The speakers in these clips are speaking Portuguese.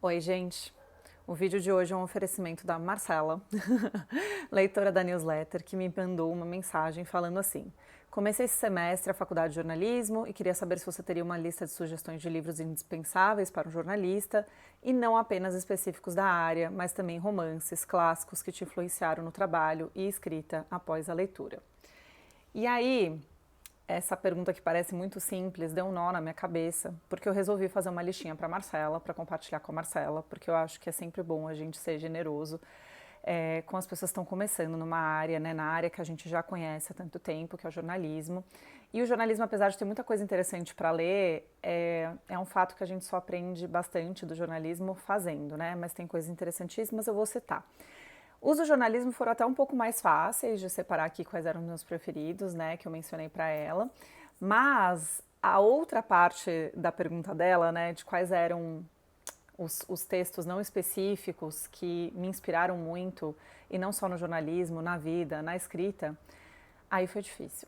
Oi, gente. O vídeo de hoje é um oferecimento da Marcela, leitora da newsletter, que me mandou uma mensagem falando assim: comecei esse semestre a faculdade de jornalismo e queria saber se você teria uma lista de sugestões de livros indispensáveis para um jornalista e não apenas específicos da área, mas também romances clássicos que te influenciaram no trabalho e escrita após a leitura. E aí, essa pergunta que parece muito simples deu um nó na minha cabeça, porque eu resolvi fazer uma listinha para Marcela, para compartilhar com a Marcela, porque eu acho que é sempre bom a gente ser generoso com as pessoas que estão começando numa área, né, na área que a gente já conhece há tanto tempo, que é o jornalismo. E o jornalismo, apesar de ter muita coisa interessante para ler, é um fato que a gente só aprende bastante do jornalismo fazendo, né? Mas tem coisas interessantíssimas, eu vou citar. Os do jornalismo foram até um pouco mais fáceis de separar aqui quais eram os meus preferidos, né, que eu mencionei para ela. Mas a outra parte da pergunta dela, né, de quais eram os textos não específicos que me inspiraram muito, e não só no jornalismo, na vida, na escrita, aí foi difícil.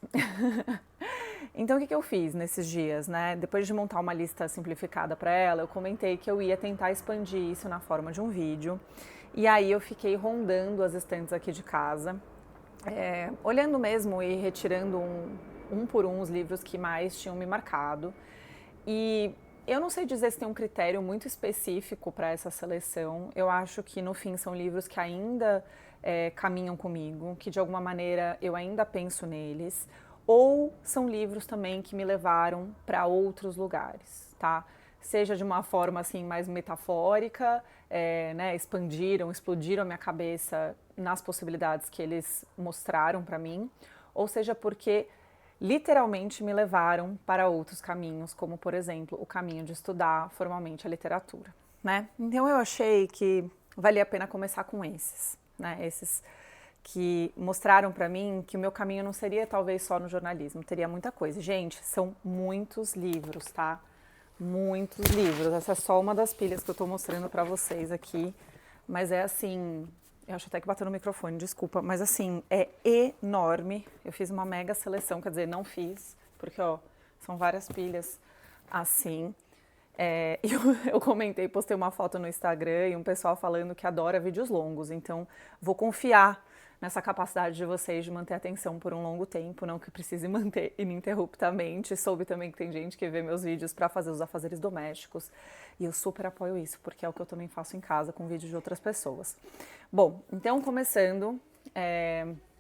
Então, o que eu fiz nesses dias, né? Depois de montar uma lista simplificada para ela, eu comentei que eu ia tentar expandir isso na forma de um vídeo. E aí eu fiquei rondando as estantes aqui de casa, olhando mesmo e retirando um por um os livros que mais tinham me marcado. E eu não sei dizer se tem um critério muito específico para essa seleção. Eu acho que no fim são livros que ainda caminham comigo, que de alguma maneira eu ainda penso neles, ou são livros também que me levaram para outros lugares, tá? Seja de uma forma assim mais metafórica, né, explodiram a minha cabeça nas possibilidades que eles mostraram para mim, ou seja porque literalmente me levaram para outros caminhos, como por exemplo o caminho de estudar formalmente a literatura, né? Então eu achei que valia a pena começar com esses, né? Esses que mostraram para mim que o meu caminho não seria talvez só no jornalismo, teria muita coisa. Gente, são muitos livros, tá? Muitos livros. Essa é só uma das pilhas que eu estou mostrando para vocês aqui, mas é assim, eu acho até que bateu no microfone, desculpa, mas assim, é enorme. Eu fiz uma mega seleção, quer dizer, não fiz, porque ó, são várias pilhas assim. Eu comentei, postei uma foto no Instagram e um pessoal falando que adora vídeos longos, então vou confiar nessa capacidade de vocês de manter a atenção por um longo tempo, não que precise manter ininterruptamente. Soube também que tem gente que vê meus vídeos para fazer os afazeres domésticos e eu super apoio isso, porque é o que eu também faço em casa com vídeos de outras pessoas. Bom, então começando,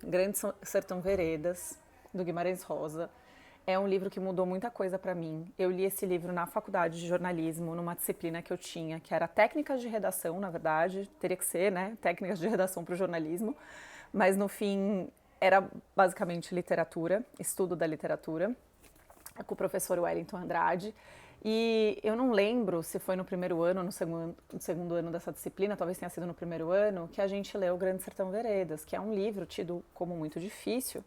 Grande Sertão Veredas, do Guimarães Rosa. É um livro que mudou muita coisa para mim. Eu li esse livro na faculdade de jornalismo, numa disciplina que eu tinha, que era técnicas de redação, na verdade, teria que ser, né? Técnicas de redação para o jornalismo, mas no fim era basicamente literatura, estudo da literatura, com o professor Wellington Andrade. E eu não lembro se foi no primeiro ano ou no segundo ano dessa disciplina, talvez tenha sido no primeiro ano, que a gente leu O Grande Sertão Veredas, que é um livro tido como muito difícil,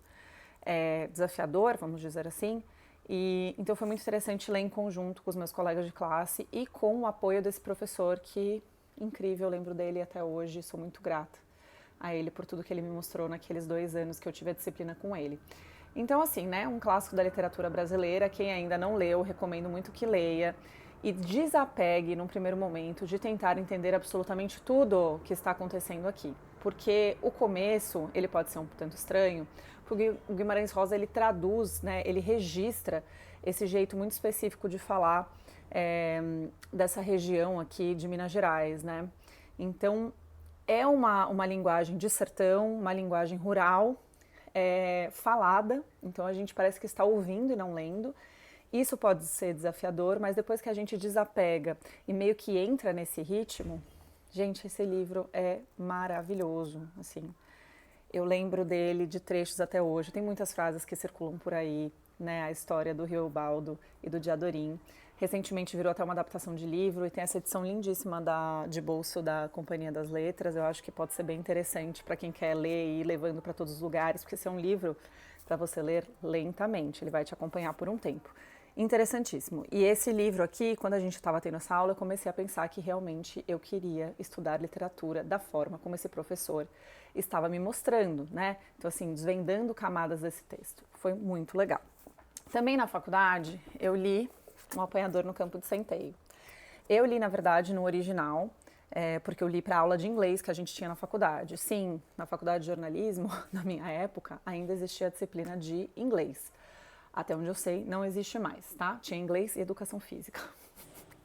desafiador, vamos dizer assim. E então foi muito interessante ler em conjunto com os meus colegas de classe e com o apoio desse professor que, incrível, eu lembro dele até hoje, sou muito grata a ele por tudo que ele me mostrou naqueles 2 anos que eu tive a disciplina com ele. Então, assim, né, um clássico da literatura brasileira, quem ainda não leu, recomendo muito que leia e desapegue num primeiro momento de tentar entender absolutamente tudo que está acontecendo aqui. Porque o começo, ele pode ser um tanto estranho, porque o Guimarães Rosa, ele traduz, né, ele registra esse jeito muito específico de falar dessa região aqui de Minas Gerais, né? Então, é uma linguagem de sertão, uma linguagem rural, falada, então a gente parece que está ouvindo e não lendo. Isso pode ser desafiador, mas depois que a gente desapega e meio que entra nesse ritmo, gente, esse livro é maravilhoso, assim. Eu lembro dele de trechos até hoje. Tem muitas frases que circulam por aí, né? A história do Rio Baldo e do Diadorim. Recentemente virou até uma adaptação de livro e tem essa edição lindíssima de bolso da Companhia das Letras. Eu acho que pode ser bem interessante para quem quer ler e ir levando para todos os lugares, porque esse é um livro para você ler lentamente. Ele vai te acompanhar por um tempo. Interessantíssimo. E esse livro aqui, quando a gente estava tendo essa aula, eu comecei a pensar que realmente eu queria estudar literatura da forma como esse professor estava me mostrando, né? Então, assim, desvendando camadas desse texto. Foi muito legal. Também na faculdade, eu li Um Apanhador no Campo de Centeio. Eu li, na verdade, no original, porque eu li para aula de inglês que a gente tinha na faculdade. Sim, na faculdade de jornalismo, na minha época, ainda existia a disciplina de inglês. Até onde eu sei, não existe mais, tá? Tinha inglês e educação física.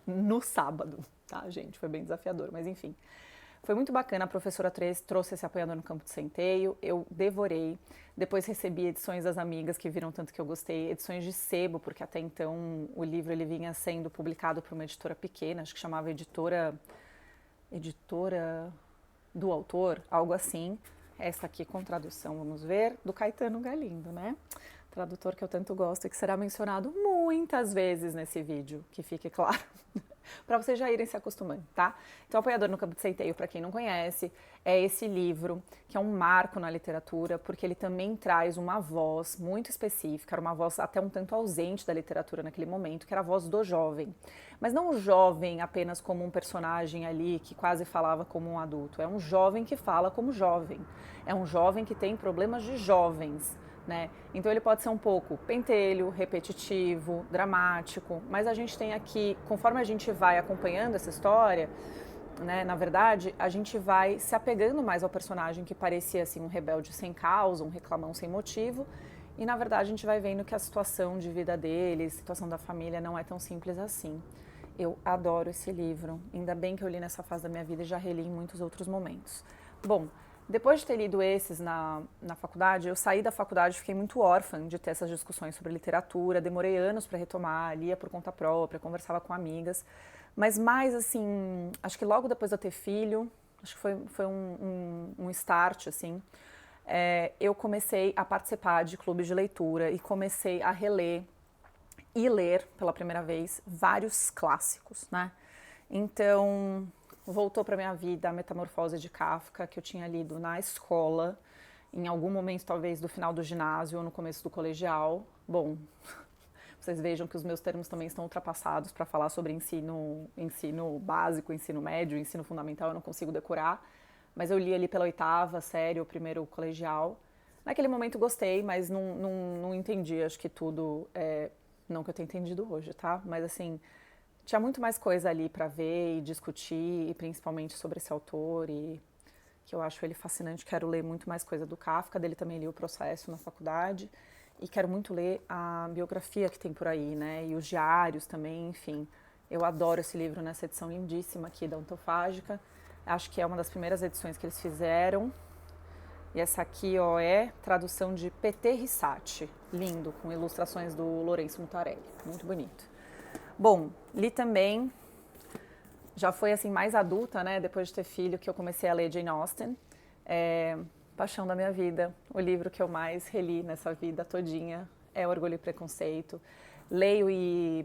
No sábado, tá, gente? Foi bem desafiador, mas enfim. Foi muito bacana, a professora trouxe esse apanhador no campo de centeio, eu devorei. Depois recebi edições das amigas que viram tanto que eu gostei, edições de sebo, porque até então o livro ele vinha sendo publicado por uma editora pequena, acho que chamava editora do autor, algo assim. Essa aqui com tradução, vamos ver, do Caetano Galindo, né? Tradutor que eu tanto gosto e que será mencionado muitas vezes nesse vídeo, que fique claro. Para vocês já irem se acostumando, tá? Então, Apanhador no Campo de Centeio, para quem não conhece, é esse livro que é um marco na literatura, porque ele também traz uma voz muito específica, era uma voz até um tanto ausente da literatura naquele momento, que era a voz do jovem. Mas não o jovem apenas como um personagem ali que quase falava como um adulto, é um jovem que fala como jovem, é um jovem que tem problemas de jovens. Né? Então ele pode ser um pouco pentelho, repetitivo, dramático, mas a gente tem aqui, conforme a gente vai acompanhando essa história, né, na verdade, a gente vai se apegando mais ao personagem que parecia assim um rebelde sem causa, um reclamão sem motivo, e na verdade a gente vai vendo que a situação de vida dele, a situação da família não é tão simples assim. Eu adoro esse livro, ainda bem que eu li nessa fase da minha vida e já reli em muitos outros momentos. Bom, depois de ter lido esses na faculdade, eu saí da faculdade e fiquei muito órfã de ter essas discussões sobre literatura, demorei anos para retomar, lia por conta própria, conversava com amigas, mas mais assim, acho que logo depois de eu ter filho, acho que foi um start, assim, eu comecei a participar de clubes de leitura e comecei a reler e ler pela primeira vez vários clássicos, né? Então, voltou para minha vida a Metamorfose de Kafka, que eu tinha lido na escola, em algum momento talvez do final do ginásio ou no começo do colegial. Bom, vocês vejam que os meus termos também estão ultrapassados para falar sobre ensino básico, ensino médio, ensino fundamental, eu não consigo decorar, mas eu li ali pela oitava série, o primeiro colegial. Naquele momento gostei, mas não entendi, acho que tudo, não que eu tenha entendido hoje, tá? Mas assim, tinha muito mais coisa ali para ver e discutir, e principalmente sobre esse autor, e que eu acho ele fascinante. Quero ler muito mais coisa do Kafka, dele também li O Processo na faculdade, e quero muito ler a biografia que tem por aí, né? E os diários também, enfim. Eu adoro esse livro nessa edição lindíssima aqui da Ontofágica. Acho que é uma das primeiras edições que eles fizeram. E essa aqui, ó, é tradução de P.T. Rissati. Lindo, com ilustrações do Lourenço Mutarelli. Muito bonito. Bom, li também, já foi assim mais adulta, né, depois de ter filho, que eu comecei a ler Jane Austen, paixão da minha vida, o livro que eu mais reli nessa vida todinha é Orgulho e Preconceito. Leio e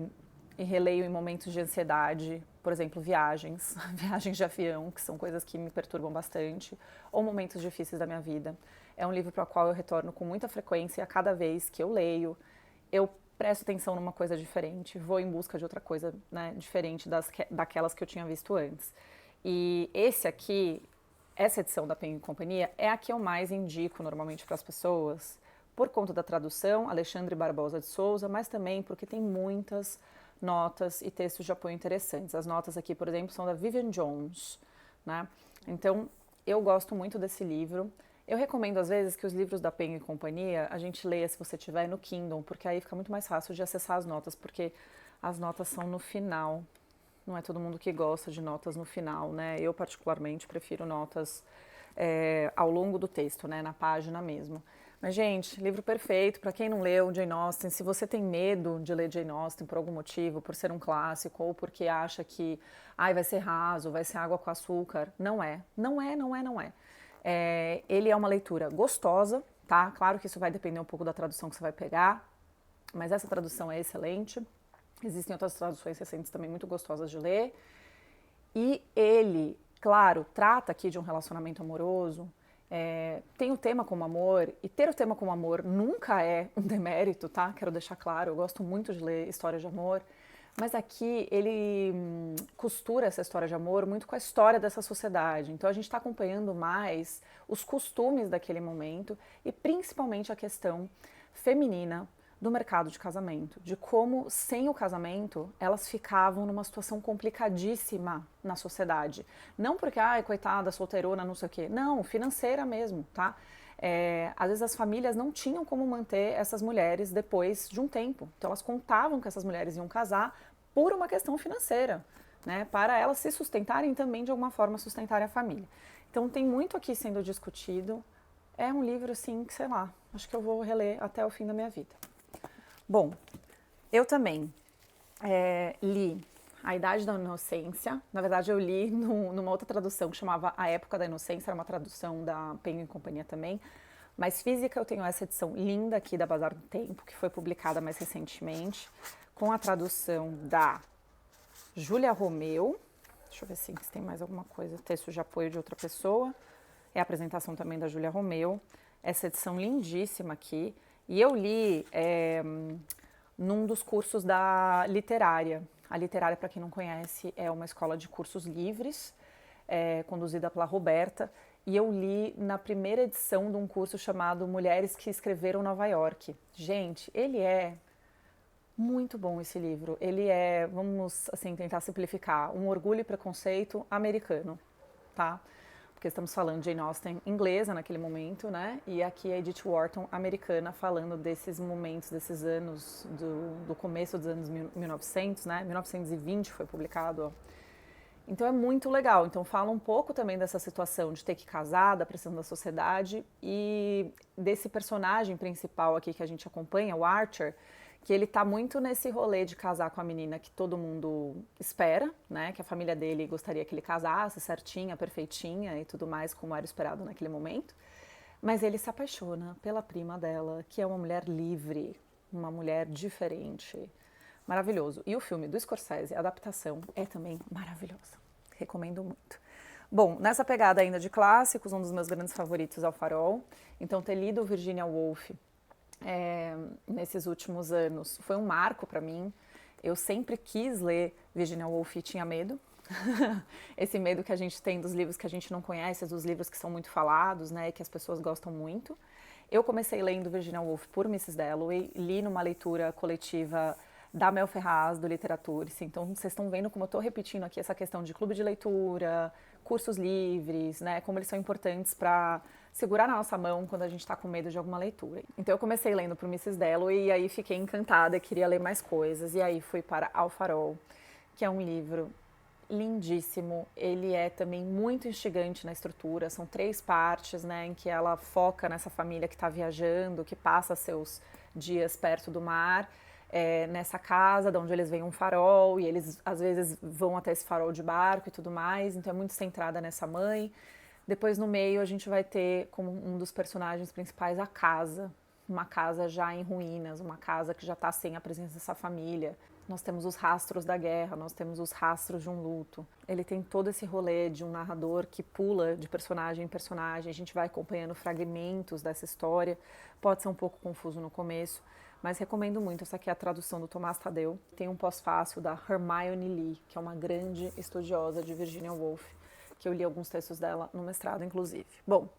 releio em momentos de ansiedade, por exemplo, viagens, viagens de avião, que são coisas que me perturbam bastante, ou momentos difíceis da minha vida. É um livro para o qual eu retorno com muita frequência e a cada vez que eu leio, eu presto atenção numa coisa diferente, vou em busca de outra coisa, né, diferente daquelas que eu tinha visto antes. E esse aqui, essa edição da Penguin Companhia, é a que eu mais indico normalmente para as pessoas, por conta da tradução, Alexandre Barbosa de Souza, mas também porque tem muitas notas e textos de apoio interessantes. As notas aqui, por exemplo, são da Vivian Jones, né? Então, eu gosto muito desse livro. Eu recomendo, às vezes, que os livros da Penguin Companhia a gente leia, se você tiver, no Kindle, porque aí fica muito mais fácil de acessar as notas, porque as notas são no final. Não é todo mundo que gosta de notas no final, né? Eu, particularmente, prefiro notas ao longo do texto, né? Na página mesmo. Mas, gente, livro perfeito. Para quem não leu Jane Austen, se você tem medo de ler Jane Austen por algum motivo, por ser um clássico, ou porque acha que vai ser raso, vai ser água com açúcar, não é. Não é, não é, não é. Ele é uma leitura gostosa, tá? Claro que isso vai depender um pouco da tradução que você vai pegar, mas essa tradução é excelente. Existem outras traduções recentes também muito gostosas de ler. E ele, claro, trata aqui de um relacionamento amoroso, tem o tema como amor, e ter o tema como amor nunca é um demérito, tá? Quero deixar claro, eu gosto muito de ler histórias de amor, mas aqui ele costura essa história de amor muito com a história dessa sociedade. Então a gente está acompanhando mais os costumes daquele momento e principalmente a questão feminina do mercado de casamento, de como, sem o casamento, elas ficavam numa situação complicadíssima na sociedade. Não porque, ai, coitada, solteirona, não sei o quê. Não, financeira mesmo, tá? Às vezes as famílias não tinham como manter essas mulheres depois de um tempo. Então elas contavam que essas mulheres iam casar por uma questão financeira, né? Para elas se sustentarem e também de alguma forma sustentarem a família. Então tem muito aqui sendo discutido. É um livro, assim, que sei lá, acho que eu vou reler até o fim da minha vida. Bom, eu também li A Idade da Inocência. Na verdade, eu li numa outra tradução que chamava A Época da Inocência, era uma tradução da Penguin Companhia também. Mas física eu tenho essa edição linda aqui da Bazar do Tempo, que foi publicada mais recentemente, com a tradução da Júlia Romeu. Deixa eu ver se tem mais alguma coisa. Texto de apoio de outra pessoa. É a apresentação também da Júlia Romeu. Essa edição lindíssima aqui. E eu li num dos cursos da Literária. A Literária, para quem não conhece, é uma escola de cursos livres, conduzida pela Roberta. E eu li na primeira edição de um curso chamado Mulheres que Escreveram Nova York. Gente, ele é muito bom esse livro. Ele é, vamos assim, tentar simplificar, um Orgulho e Preconceito americano, tá? Porque estamos falando de Jane Austen inglesa naquele momento, né? E aqui a Edith Wharton americana falando desses momentos, desses anos, do começo dos anos 1900, né? 1920 foi publicado, ó. Então é muito legal. Então fala um pouco também dessa situação de ter que casar, da pressão da sociedade e desse personagem principal aqui que a gente acompanha, o Archer, que ele tá muito nesse rolê de casar com a menina que todo mundo espera, né? Que a família dele gostaria que ele casasse certinha, perfeitinha e tudo mais, como era esperado naquele momento. Mas ele se apaixona pela prima dela, que é uma mulher livre, uma mulher diferente. Maravilhoso. E o filme do Scorsese, a adaptação, é também maravilhosa. Recomendo muito. Bom, nessa pegada ainda de clássicos, um dos meus grandes favoritos é O Farol. Então, ter lido Virginia Woolf nesses últimos anos foi um marco para mim. Eu sempre quis ler Virginia Woolf e tinha medo. Esse medo que a gente tem dos livros que a gente não conhece, dos livros que são muito falados, né, e que as pessoas gostam muito. Eu comecei lendo Virginia Woolf por Mrs. Dalloway, li numa leitura coletiva da Mel Ferraz, do Literaturice. Então, vocês estão vendo como eu estou repetindo aqui essa questão de clube de leitura, cursos livres, né, como eles são importantes para segurar na nossa mão quando a gente está com medo de alguma leitura. Então eu comecei lendo por Mrs. Dalloway e aí fiquei encantada, queria ler mais coisas. E aí fui para Ao Farol, que é um livro lindíssimo. Ele é também muito instigante na estrutura. São 3 partes, né, em que ela foca nessa família que está viajando, que passa seus dias perto do mar, nessa casa de onde eles veem um farol e eles às vezes vão até esse farol de barco e tudo mais. Então é muito centrada nessa mãe. Depois, no meio, a gente vai ter como um dos personagens principais a casa. Uma casa já em ruínas, uma casa que já está sem a presença dessa família. Nós temos os rastros da guerra, nós temos os rastros de um luto. Ele tem todo esse rolê de um narrador que pula de personagem em personagem. A gente vai acompanhando fragmentos dessa história. Pode ser um pouco confuso no começo, mas recomendo muito. Essa aqui é a tradução do Tomás Tadeu. Tem um pós-fácil da Hermione Lee, que é uma grande estudiosa de Virginia Woolf, que eu li alguns textos dela no mestrado, inclusive. Bom,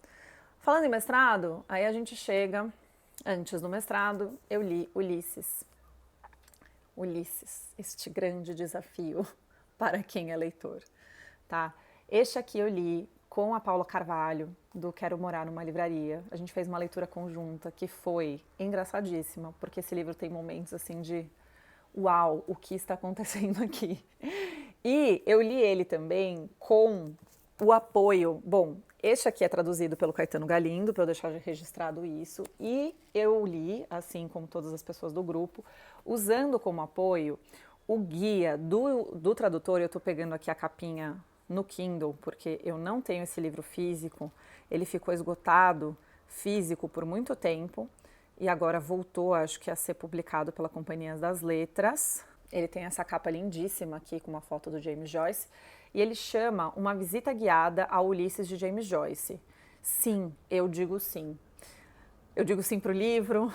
falando em mestrado, aí a gente chega, antes do mestrado, eu li Ulisses. Ulisses, este grande desafio para quem é leitor, tá? Este aqui eu li com a Paula Carvalho, do Quero Morar numa Livraria. A gente fez uma leitura conjunta que foi engraçadíssima, porque esse livro tem momentos assim de uau, o que está acontecendo aqui? E eu li ele também com o apoio. Bom, este aqui é traduzido pelo Caetano Galindo, para eu deixar registrado isso, e eu li, assim como todas as pessoas do grupo, usando como apoio o guia do tradutor. Eu estou pegando aqui a capinha no Kindle, porque eu não tenho esse livro físico, ele ficou esgotado físico por muito tempo, e agora voltou, acho que a ser publicado pela Companhia das Letras. Ele tem essa capa lindíssima aqui, com uma foto do James Joyce, e ele chama Uma Visita Guiada ao Ulisses de James Joyce. Sim, eu digo sim. Eu digo sim para o livro,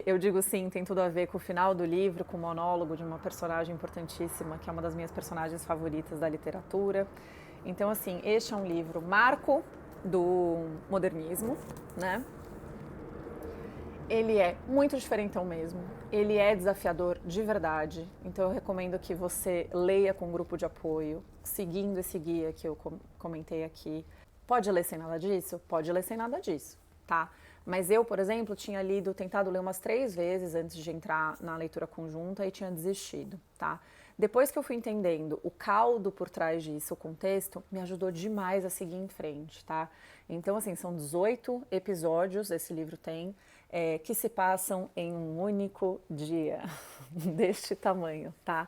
eu digo sim, tem tudo a ver com o final do livro, com o monólogo de uma personagem importantíssima, que é uma das minhas personagens favoritas da literatura. Então, assim, este é um livro marco do modernismo, né? Ele é muito diferentão mesmo, ele é desafiador de verdade, então eu recomendo que você leia com um grupo de apoio, seguindo esse guia que eu comentei aqui. Pode ler sem nada disso? Pode ler sem nada disso, tá? Mas eu, por exemplo, tinha tentado ler umas 3 vezes antes de entrar na leitura conjunta e tinha desistido, tá? Depois que eu fui entendendo o caldo por trás disso, o contexto, me ajudou demais a seguir em frente, tá? Então, assim, são 18 episódios, esse livro tem, que se passam em um único dia, deste tamanho, tá?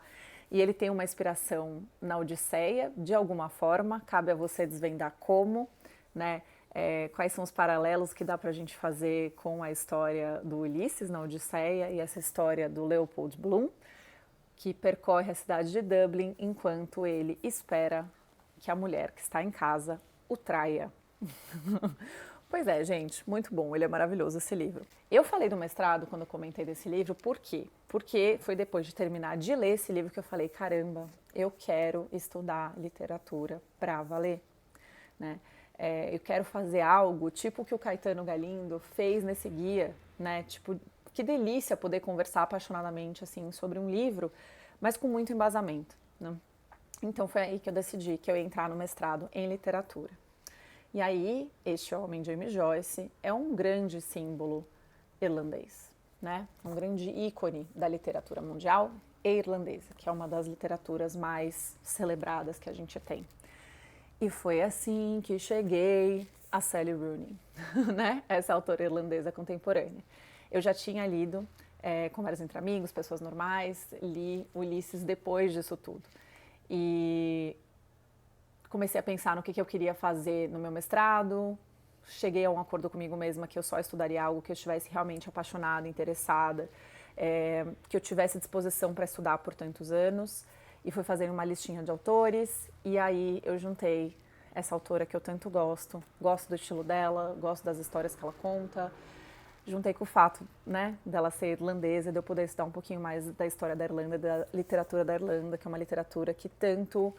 E ele tem uma inspiração na Odisseia, de alguma forma, cabe a você desvendar como, né? Quais são os paralelos que dá pra gente fazer com a história do Ulisses na Odisseia e essa história do Leopold Bloom, que percorre a cidade de Dublin enquanto ele espera que a mulher que está em casa o traia. Pois é, gente, muito bom, ele é maravilhoso esse livro. Eu falei do mestrado quando eu comentei desse livro, por quê? Porque foi depois de terminar de ler esse livro que eu falei, caramba, eu quero estudar literatura pra valer, né? Eu quero fazer algo tipo o que o Caetano Galindo fez nesse guia, né? Tipo, que delícia poder conversar apaixonadamente assim sobre um livro, mas com muito embasamento, né? Então foi aí que eu decidi que eu ia entrar no mestrado em literatura. E aí, este homem, James Joyce, é um grande símbolo irlandês, né? Um grande ícone da literatura mundial e irlandesa, que é uma das literaturas mais celebradas que a gente tem. E foi assim que cheguei a Sally Rooney, né? Essa autora irlandesa contemporânea. Eu já tinha lido Conversas entre Amigos, Pessoas Normais, li Ulisses depois disso tudo. E comecei a pensar no que eu queria fazer no meu mestrado, cheguei a um acordo comigo mesma que eu só estudaria algo que eu estivesse realmente apaixonada, interessada, que eu tivesse disposição para estudar por tantos anos, e fui fazendo uma listinha de autores, e aí eu juntei essa autora que eu tanto gosto do estilo dela, gosto das histórias que ela conta, juntei com o fato, né, dela ser irlandesa, de eu poder estudar um pouquinho mais da história da Irlanda, da literatura da Irlanda, que é uma literatura que tanto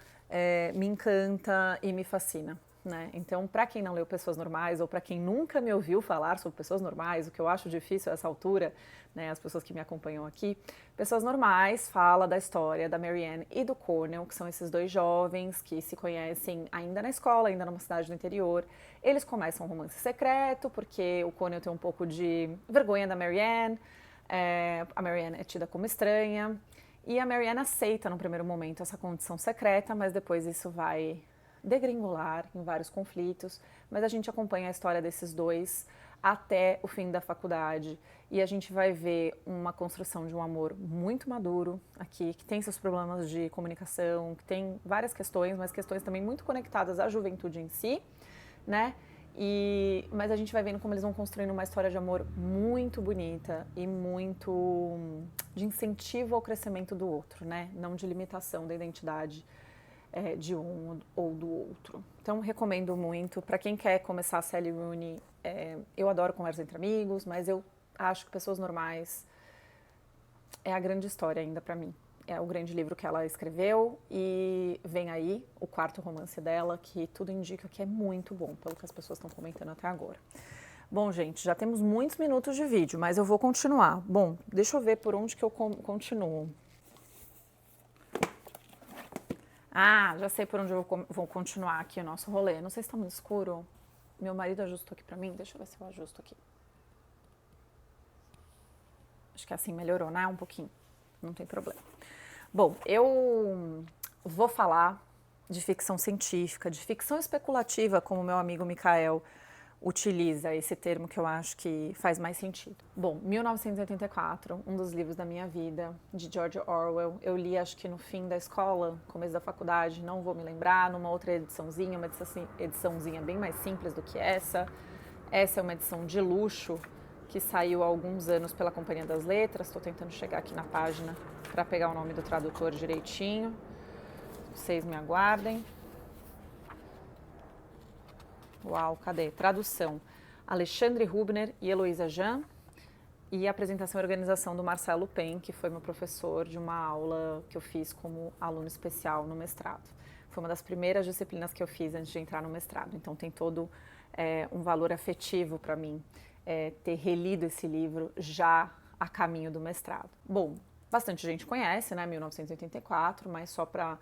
me encanta e me fascina, né? Então, para quem não leu Pessoas Normais ou para quem nunca me ouviu falar sobre Pessoas Normais, o que eu acho difícil a essa altura, né, as pessoas que me acompanham aqui, Pessoas Normais fala da história da Marianne e do Cornell, que são esses dois jovens que se conhecem ainda na escola, ainda numa cidade do interior. Eles começam um romance secreto, porque o Cornell tem um pouco de vergonha da Marianne, a Marianne é tida como estranha, e a Marianne aceita no primeiro momento essa condição secreta, mas depois isso vai degringolar em vários conflitos. Mas a gente acompanha a história desses dois até o fim da faculdade e a gente vai ver uma construção de um amor muito maduro aqui, que tem seus problemas de comunicação, que tem várias questões, mas questões também muito conectadas à juventude em si, né? Mas a gente vai vendo como eles vão construindo uma história de amor muito bonita e muito de incentivo ao crescimento do outro, né? Não de limitação da identidade de um ou do outro. Então, recomendo muito. Para quem quer começar a Sally Rooney, eu adoro Conversas entre Amigos, mas eu acho que Pessoas Normais é a grande história ainda para mim. É o grande livro que ela escreveu e vem aí o 4º romance dela, que tudo indica que é muito bom, pelo que as pessoas estão comentando até agora. Bom, gente, já temos muitos minutos de vídeo, mas eu vou continuar. Bom, deixa eu ver por onde que eu continuo. Ah, já sei por onde eu vou continuar aqui o nosso rolê. Não sei se está muito escuro. Meu marido ajustou aqui para mim. Deixa eu ver se eu ajusto aqui. Acho que assim melhorou, né? Um pouquinho. Não tem problema. Bom, eu vou falar de ficção científica, de ficção especulativa, como meu amigo Mikael utiliza esse termo que eu acho que faz mais sentido. Bom, 1984, um dos livros da minha vida, de George Orwell, eu li acho que no fim da escola, começo da faculdade, não vou me lembrar, numa outra ediçãozinha, uma ediçãozinha bem mais simples do que essa. Essa é uma edição de luxo, que saiu há alguns anos pela Companhia das Letras, estou tentando chegar aqui na página para pegar o nome do tradutor direitinho, vocês me aguardem. Uau, cadê? Tradução: Alexandre Rubner e Heloísa Jean. E a apresentação e organização do Marcelo Pen, que foi meu professor de uma aula que eu fiz como aluno especial no mestrado. Foi uma das primeiras disciplinas que eu fiz antes de entrar no mestrado, então tem todo um valor afetivo para mim ter relido esse livro já a caminho do mestrado. Bom, bastante gente conhece, né, 1984, mas só para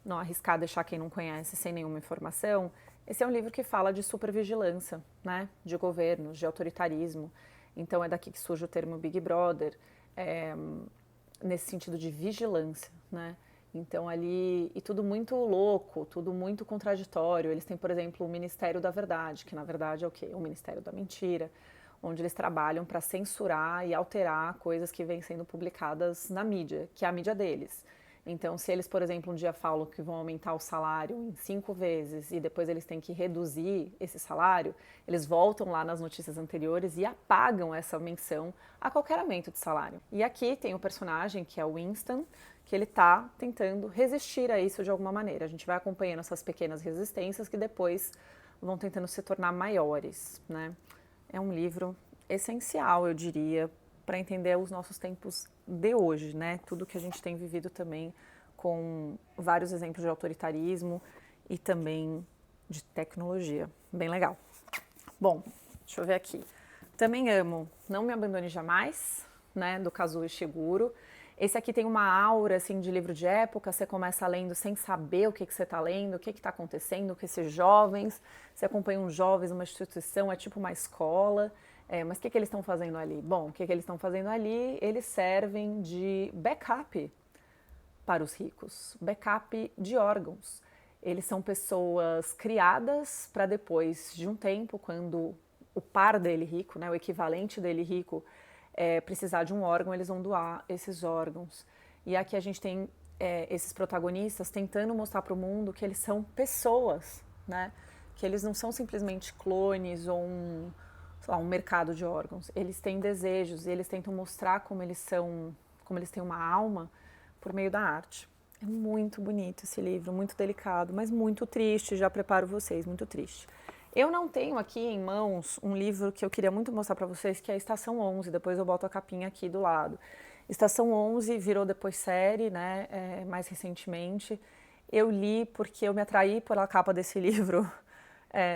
não arriscar deixar quem não conhece sem nenhuma informação, esse é um livro que fala de supervigilância, né, de governos, de autoritarismo. Então é daqui que surge o termo Big Brother, nesse sentido de vigilância, né? Então ali, e tudo muito louco, tudo muito contraditório. Eles têm, por exemplo, o Ministério da Verdade, que na verdade é o quê? O Ministério da Mentira, onde eles trabalham para censurar e alterar coisas que vêm sendo publicadas na mídia, que é a mídia deles. Então, se eles, por exemplo, um dia falam que vão aumentar o salário em 5 vezes e depois eles têm que reduzir esse salário, eles voltam lá nas notícias anteriores e apagam essa menção a qualquer aumento de salário. E aqui tem o personagem, que é o Winston, que ele está tentando resistir a isso de alguma maneira. A gente vai acompanhando essas pequenas resistências que depois vão tentando se tornar maiores, né? É um livro essencial, eu diria, para entender os nossos tempos de hoje, né? Tudo que a gente tem vivido também com vários exemplos de autoritarismo e também de tecnologia. Bem legal. Bom, deixa eu ver aqui. Também amo Não Me Abandone Jamais, né? Do Kazuo Ishiguro. Esse aqui tem uma aura assim de livro de época, você começa lendo sem saber o que você está lendo, o que está acontecendo com esses jovens, você acompanha uns jovens numa instituição, é tipo uma escola, mas o que eles estão fazendo ali? Bom, o que eles estão fazendo ali? Eles servem de backup para os ricos, backup de órgãos. Eles são pessoas criadas para depois de um tempo, quando o par dele rico, né, o equivalente dele rico, precisar de um órgão, eles vão doar esses órgãos. E aqui a gente tem esses protagonistas tentando mostrar para o mundo que eles são pessoas, né? Que eles não são simplesmente clones ou um mercado de órgãos. Eles têm desejos e eles tentam mostrar como eles são, como eles têm uma alma por meio da arte. É muito bonito esse livro, muito delicado, mas muito triste, já preparo vocês, muito triste. Eu não tenho aqui em mãos um livro que eu queria muito mostrar para vocês, que é Estação 11, depois eu boto a capinha aqui do lado. Estação 11 virou depois série, né, mais recentemente. Eu li porque eu me atraí pela capa desse livro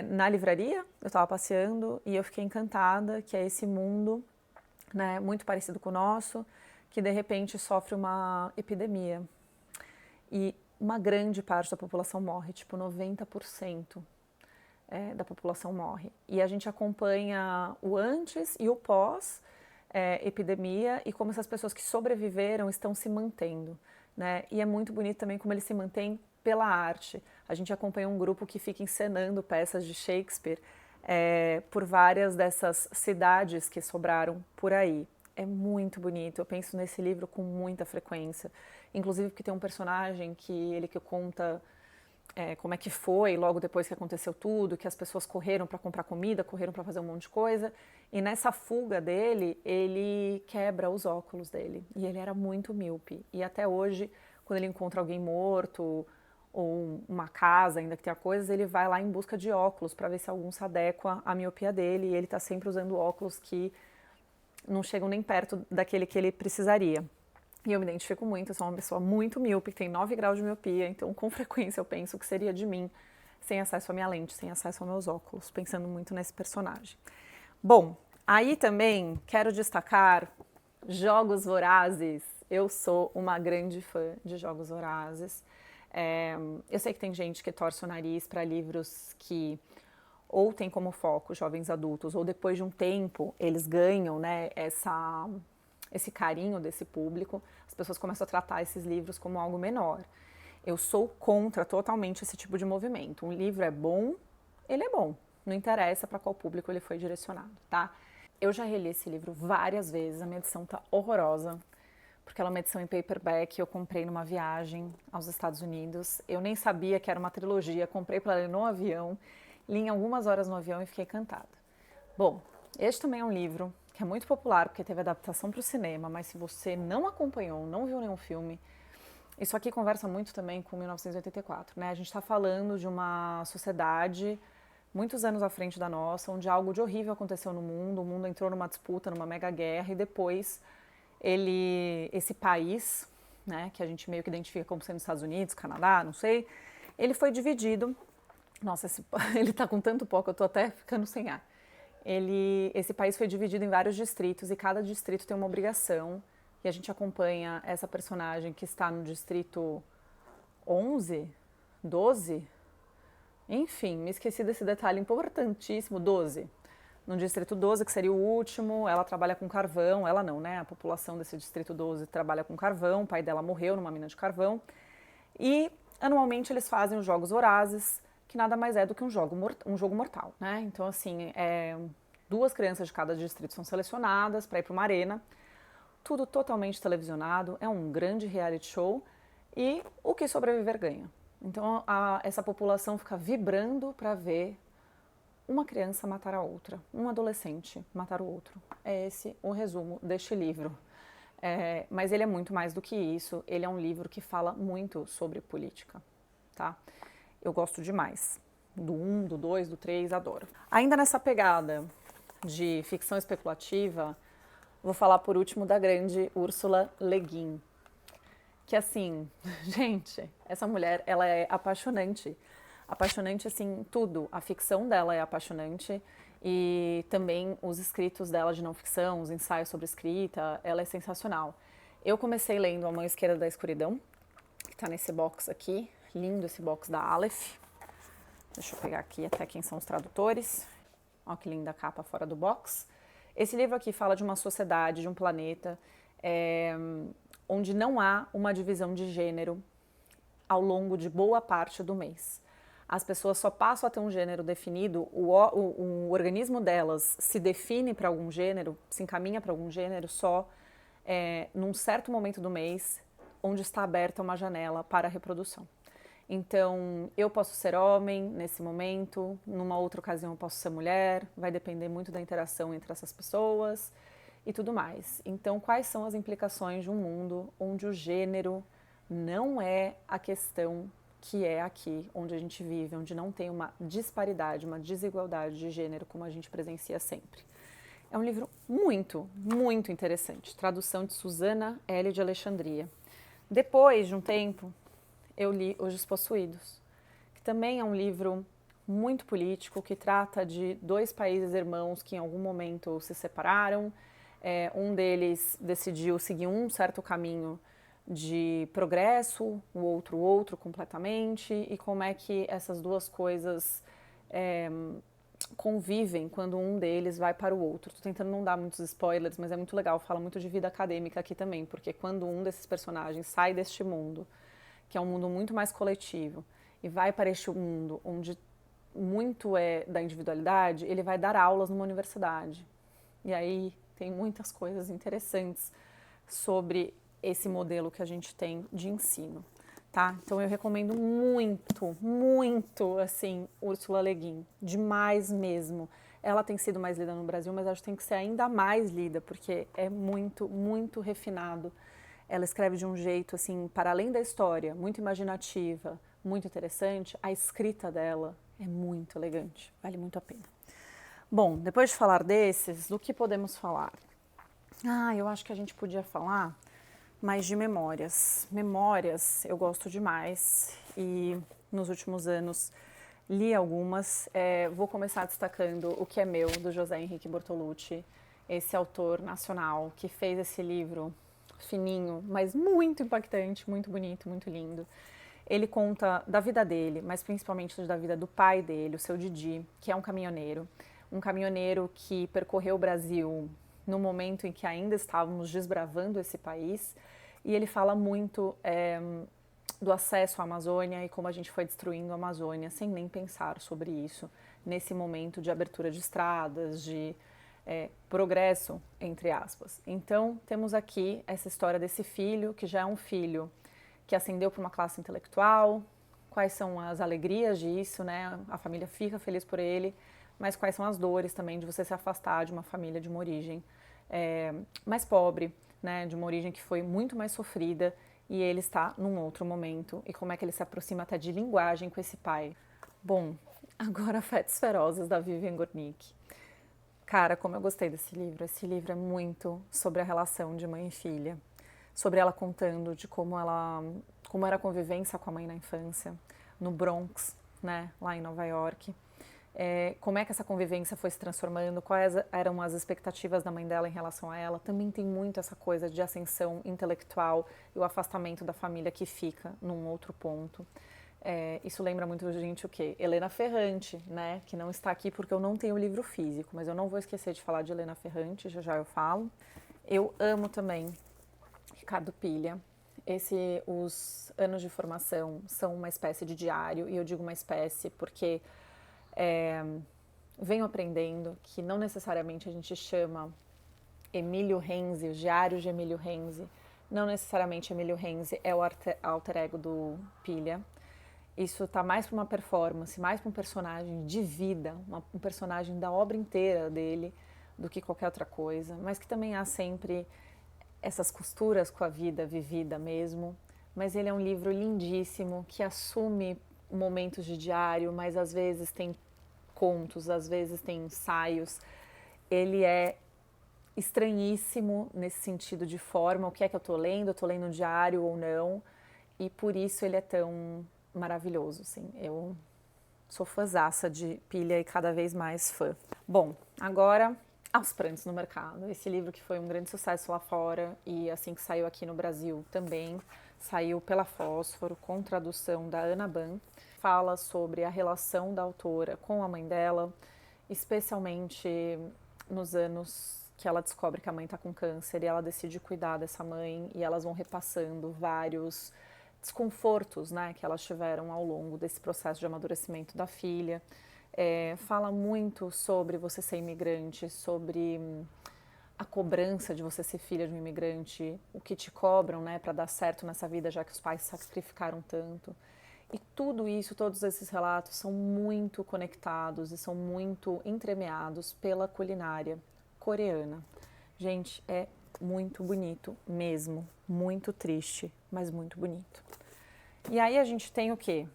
na livraria, eu estava passeando e eu fiquei encantada, que é esse mundo, né, muito parecido com o nosso, que de repente sofre uma epidemia. E uma grande parte da população morre, tipo 90%. Da população morre. E a gente acompanha o antes e o pós epidemia e como essas pessoas que sobreviveram estão se mantendo, né? E é muito bonito também como eles se mantêm pela arte. A gente acompanha um grupo que fica encenando peças de Shakespeare por várias dessas cidades que sobraram por aí. É muito bonito, eu penso nesse livro com muita frequência. Inclusive porque tem um personagem que conta como é que foi logo depois que aconteceu tudo, que as pessoas correram para comprar comida, correram para fazer um monte de coisa, e nessa fuga dele, ele quebra os óculos dele, e ele era muito míope, e até hoje, quando ele encontra alguém morto, ou uma casa ainda que tenha coisas, ele vai lá em busca de óculos para ver se algum se adequa à miopia dele, e ele está sempre usando óculos que não chegam nem perto daquele que ele precisaria. E eu me identifico muito, eu sou uma pessoa muito míope, que tem 9 graus de miopia, então com frequência eu penso que seria de mim, sem acesso à minha lente, sem acesso aos meus óculos, pensando muito nesse personagem. Bom, aí também quero destacar Jogos Vorazes. Eu sou uma grande fã de Jogos Vorazes. Eu sei que tem gente que torce o nariz para livros que ou tem como foco jovens adultos, ou depois de um tempo eles ganham, né, esse carinho desse público, as pessoas começam a tratar esses livros como algo menor. Eu sou contra totalmente esse tipo de movimento. Um livro é bom, ele é bom. Não interessa para qual público ele foi direcionado, tá? Eu já reli esse livro várias vezes, a minha edição tá horrorosa, porque ela é uma edição em paperback, eu comprei numa viagem aos Estados Unidos. Eu nem sabia que era uma trilogia, comprei para ler no avião, li em algumas horas no avião e fiquei encantada. Bom, este também é um livro que é muito popular, porque teve adaptação para o cinema, mas se você não acompanhou, não viu nenhum filme, isso aqui conversa muito também com 1984, né? A gente está falando de uma sociedade muitos anos à frente da nossa, onde algo de horrível aconteceu no mundo, o mundo entrou numa disputa, numa mega guerra, e depois esse país, né, que a gente meio que identifica como sendo Estados Unidos, Canadá, não sei, ele foi dividido. Nossa, ele tá com tanto pó que eu tô até ficando sem ar. Esse país foi dividido em vários distritos e cada distrito tem uma obrigação. E a gente acompanha essa personagem que está no distrito 11, 12, enfim, me esqueci desse detalhe importantíssimo, 12. No distrito 12, que seria o último, ela trabalha com carvão, ela não, né? A população desse distrito 12 trabalha com carvão, o pai dela morreu numa mina de carvão. E anualmente eles fazem os Jogos Vorazes, que nada mais é do que um jogo mortal, né? Então, assim, 2 crianças de cada distrito são selecionadas para ir para uma arena, tudo totalmente televisionado, é um grande reality show e o que sobreviver ganha. Então, essa população fica vibrando para ver uma criança matar a outra, um adolescente matar o outro. É esse o resumo deste livro. Mas ele é muito mais do que isso, ele é um livro que fala muito sobre política, tá? Eu gosto demais. Do 1, do 2, do 3, adoro. Ainda nessa pegada de ficção especulativa, vou falar por último da grande Ursula Le Guin. Que assim, gente, essa mulher, ela é apaixonante. Apaixonante, assim, tudo. A ficção dela é apaixonante e também os escritos dela de não ficção, os ensaios sobre escrita, ela é sensacional. Eu comecei lendo A Mão Esquerda da Escuridão, que tá nesse box aqui, lindo esse box da Aleph. Deixa eu pegar aqui até quem são os tradutores. Olha que linda a capa fora do box. Esse livro aqui fala de uma sociedade, de um planeta, onde não há uma divisão de gênero ao longo de boa parte do mês. As pessoas só passam a ter um gênero definido, o organismo delas se define para algum gênero, se encaminha para algum gênero só num certo momento do mês, onde está aberta uma janela para a reprodução. Então, eu posso ser homem nesse momento, numa outra ocasião eu posso ser mulher, vai depender muito da interação entre essas pessoas e tudo mais. Então, quais são as implicações de um mundo onde o gênero não é a questão que é aqui, onde a gente vive, onde não tem uma disparidade, uma desigualdade de gênero como a gente presencia sempre. É um livro muito, muito interessante. Tradução de Susana L. de Alexandria. Depois de um tempo, eu li Os Despossuídos, que também é um livro muito político, que trata de 2 países irmãos que em algum momento se separaram. Um deles decidiu seguir um certo caminho de progresso, o outro completamente, e como é que essas 2 coisas convivem quando um deles vai para o outro. Estou tentando não dar muitos spoilers, mas é muito legal, fala muito de vida acadêmica aqui também, porque quando um desses personagens sai deste mundo, que é um mundo muito mais coletivo, e vai para este mundo onde muito é da individualidade, ele vai dar aulas numa universidade. E aí tem muitas coisas interessantes sobre esse modelo que a gente tem de ensino, tá? Então eu recomendo muito, muito, assim, Ursula Le Guin, demais mesmo. Ela tem sido mais lida no Brasil, mas acho que tem que ser ainda mais lida, porque é muito, muito refinado. Ela escreve de um jeito, assim, para além da história, muito imaginativa, muito interessante. A escrita dela é muito elegante, vale muito a pena. Bom, depois de falar desses, do que podemos falar? Eu acho que a gente podia falar mais de memórias. Memórias eu gosto demais e nos últimos anos li algumas. Vou começar destacando O Que é Meu, do José Henrique Bortolucci, esse autor nacional que fez esse livro fininho, mas muito impactante, muito bonito, muito lindo. Ele conta da vida dele, mas principalmente da vida do pai dele, o seu Didi, que é um caminhoneiro que percorreu o Brasil no momento em que ainda estávamos desbravando esse país, e ele fala muito do acesso à Amazônia e como a gente foi destruindo a Amazônia sem nem pensar sobre isso, nesse momento de abertura de estradas, de progresso, entre aspas. Então, temos aqui essa história desse filho, que já é um filho que ascendeu para uma classe intelectual, quais são as alegrias disso, né? A família fica feliz por ele, mas quais são as dores também de você se afastar de uma família de uma origem mais pobre, né? De uma origem que foi muito mais sofrida, e ele está num outro momento, e como é que ele se aproxima até de linguagem com esse pai. Bom, agora Fetos Ferozes, da Vivian Gornick. Cara, como eu gostei desse livro. Esse livro é muito sobre a relação de mãe e filha, sobre ela contando de como era a convivência com a mãe na infância, no Bronx, né, lá em Nova York. como é que essa convivência foi se transformando, quais eram as expectativas da mãe dela em relação a ela. Também tem muito essa coisa de ascensão intelectual e o afastamento da família que fica num outro ponto. Isso lembra muito a gente o quê? Helena Ferrante, né? Que não está aqui porque eu não tenho o livro físico, mas eu não vou esquecer de falar de Helena Ferrante, já já eu falo. Eu amo também Ricardo Pilha. Os anos de formação são uma espécie de diário, e eu digo uma espécie porque venho aprendendo que não necessariamente a gente chama Emílio Renzi, o diário de Emílio Renzi, não necessariamente Emílio Renzi é o alter ego do Pilha. Isso está mais para uma performance, mais para um personagem de vida, um personagem da obra inteira dele, do que qualquer outra coisa, mas que também há sempre essas costuras com a vida vivida mesmo. Mas ele é um livro lindíssimo, que assume momentos de diário, mas às vezes tem contos, às vezes tem ensaios. Ele é estranhíssimo nesse sentido de forma, o que é que eu estou lendo um diário ou não, e por isso ele é tão maravilhoso, assim. Eu sou fãzaça de Pilha e cada vez mais fã. Bom, agora Aos Prantos no Mercado. Esse livro que foi um grande sucesso lá fora e assim que saiu aqui no Brasil também, saiu pela Fósforo, com tradução da Ana Ban. Fala sobre a relação da autora com a mãe dela, especialmente nos anos que ela descobre que a mãe está com câncer e ela decide cuidar dessa mãe, e elas vão repassando vários desconfortos, né, que elas tiveram ao longo desse processo de amadurecimento da filha. Fala muito sobre você ser imigrante, sobre a cobrança de você ser filha de um imigrante, o que te cobram, né, para dar certo nessa vida, já que os pais sacrificaram tanto. E tudo isso, todos esses relatos são muito conectados e são muito entremeados pela culinária coreana. Gente, é muito bonito mesmo, muito triste, mas muito bonito. E aí a gente tem o quê?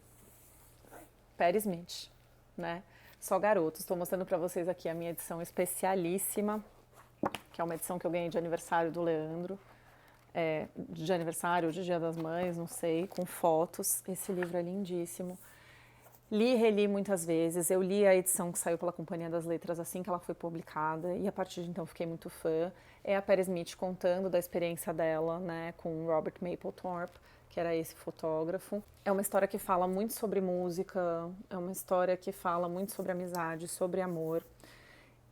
Perry Smith, né? Só garotos. Estou mostrando para vocês aqui a minha edição especialíssima, que é uma edição que eu ganhei de aniversário do Leandro. De aniversário, de Dia das Mães, não sei, com fotos. Esse livro é lindíssimo. Li e reli muitas vezes. Eu li a edição que saiu pela Companhia das Letras assim que ela foi publicada, e a partir de então fiquei muito fã. É a Perry Smith contando da experiência dela, né, com Robert Mapplethorpe, que era esse fotógrafo. É uma história que fala muito sobre música, é uma história que fala muito sobre amizade, sobre amor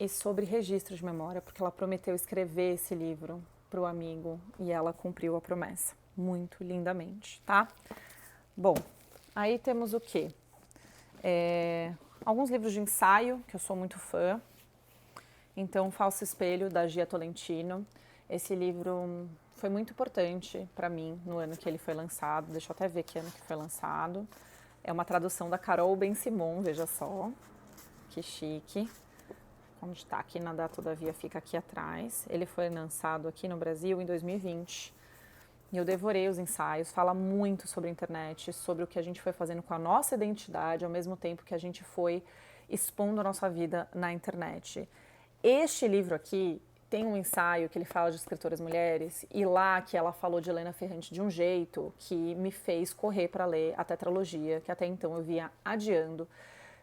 e sobre registro de memória, porque ela prometeu escrever esse livro para o amigo e ela cumpriu a promessa, muito lindamente, tá? Bom, aí temos o quê? Alguns livros de ensaio, que eu sou muito fã. Então, Falso Espelho, da Gia Tolentino. Esse livro foi muito importante para mim no ano que ele foi lançado. Deixa eu até ver que ano que foi lançado. É uma tradução da Carol Ben-Simon, veja só. Que chique. Onde está aqui na data, todavia, fica aqui atrás. Ele foi lançado aqui no Brasil em 2020. E eu devorei os ensaios, fala muito sobre a internet, sobre o que a gente foi fazendo com a nossa identidade, ao mesmo tempo que a gente foi expondo a nossa vida na internet. Este livro aqui tem um ensaio que ele fala de escritoras mulheres, e lá que ela falou de Helena Ferrante de um jeito que me fez correr para ler a tetralogia, que até então eu vinha adiando,